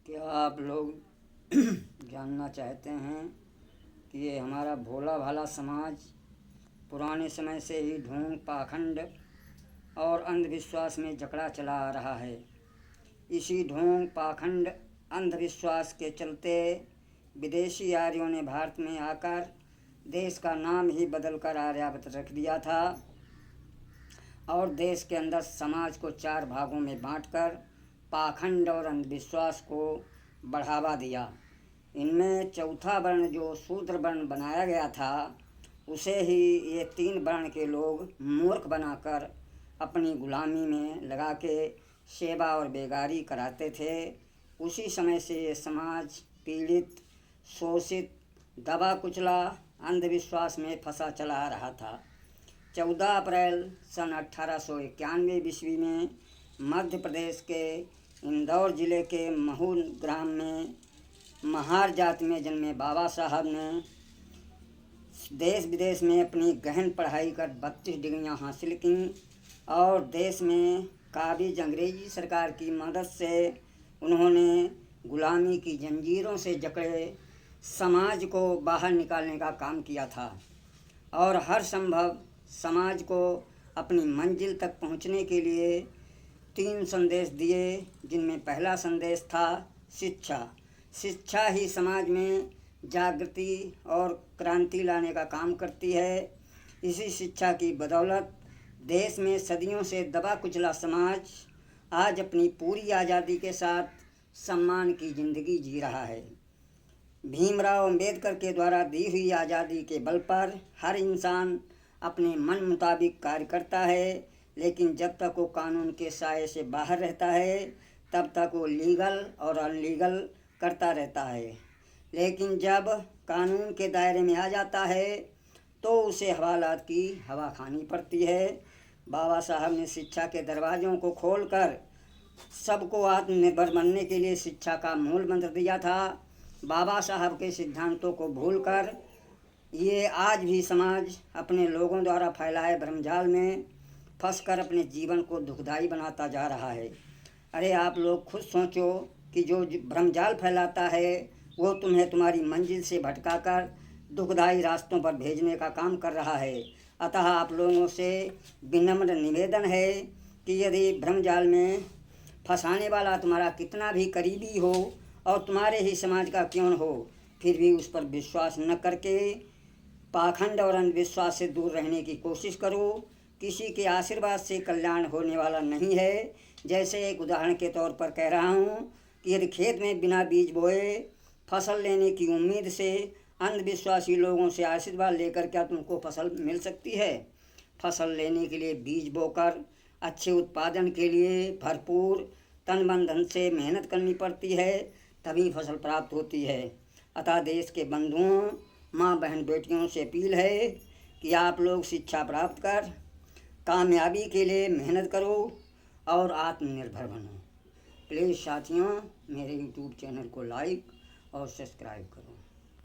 क्या आप लोग जानना चाहते हैं कि ये हमारा भोला भाला समाज पुराने समय से ही ढोंग पाखंड और अंधविश्वास में जकड़ा चला आ रहा है। इसी ढोंग पाखंड अंधविश्वास के चलते विदेशी आर्यों ने भारत में आकर देश का नाम ही बदलकर आर्यावर्त रख दिया था और देश के अंदर समाज को चार भागों में बांटकर पाखंड और अंधविश्वास को बढ़ावा दिया। इनमें चौथा वर्ण जो शूद्र वर्ण बनाया गया था उसे ही ये तीन वर्ण के लोग मूर्ख बनाकर अपनी गुलामी में लगा के सेवा और बेगारी कराते थे। उसी समय से ये समाज पीड़ित, शोषित, दबा कुचला, अंधविश्वास में फंसा चला आ रहा था। 14 अप्रैल सन 1891 ईस्वी में मध्य प्रदेश के इंदौर ज़िले के महू ग्राम में महार जाति में जन्मे बाबा साहब ने देश विदेश में अपनी गहन पढ़ाई कर 32 डिग्रियां हासिल की और देश में काबिज अंग्रेजी सरकार की मदद से उन्होंने गुलामी की जंजीरों से जकड़े समाज को बाहर निकालने का काम किया था और हर संभव समाज को अपनी मंजिल तक पहुंचने के लिए 3 संदेश दिए, जिनमें पहला संदेश था शिक्षा। शिक्षा ही समाज में जागृति और क्रांति लाने का काम करती है। इसी शिक्षा की बदौलत देश में सदियों से दबा कुचला समाज आज अपनी पूरी आज़ादी के साथ सम्मान की ज़िंदगी जी रहा है। भीमराव अंबेडकर के द्वारा दी हुई आज़ादी के बल पर हर इंसान अपने मन मुताबिक कार्य करता है, लेकिन जब तक वो कानून के साए से बाहर रहता है तब तक वो लीगल और अनलीगल करता रहता है। लेकिन जब कानून के दायरे में आ जाता है तो उसे हवालात की हवा खानी पड़ती है। बाबा साहब ने शिक्षा के दरवाज़ों को खोलकर सबको आत्मनिर्भर बनने के लिए शिक्षा का मूल मंत्र दिया था। बाबा साहब के सिद्धांतों को भूलकर ये आज भी समाज अपने लोगों द्वारा फैलाए भ्रमजाल में फंसकर अपने जीवन को दुखदाई बनाता जा रहा है। अरे आप लोग खुद सोचो कि जो भ्रमजाल फैलाता है वो तुम्हें तुम्हारी मंजिल से भटकाकर दुखदाई रास्तों पर भेजने का काम कर रहा है। अतः आप लोगों से विनम्र निवेदन है कि यदि भ्रमजाल में फंसाने वाला तुम्हारा कितना भी करीबी हो और तुम्हारे ही समाज का क्यों हो, फिर भी उस पर विश्वास न करके पाखंड और अंधविश्वास से दूर रहने की कोशिश करो। किसी के आशीर्वाद से कल्याण होने वाला नहीं है। जैसे एक उदाहरण के तौर पर कह रहा हूँ कि यदि खेत में बिना बीज बोए फसल लेने की उम्मीद से अंधविश्वासी लोगों से आशीर्वाद लेकर क्या तुमको फसल मिल सकती है? फसल लेने के लिए बीज बोकर अच्छे उत्पादन के लिए भरपूर तन मन धन से मेहनत करनी पड़ती है, तभी फसल प्राप्त होती है। अतः देश के बंधुओं, माँ बहन बेटियों से अपील है कि आप लोग शिक्षा प्राप्त कर कामयाबी के लिए मेहनत करो और आत्मनिर्भर बनो। प्लीज़ साथियों, मेरे यूट्यूब चैनल को लाइक और सब्सक्राइब करो।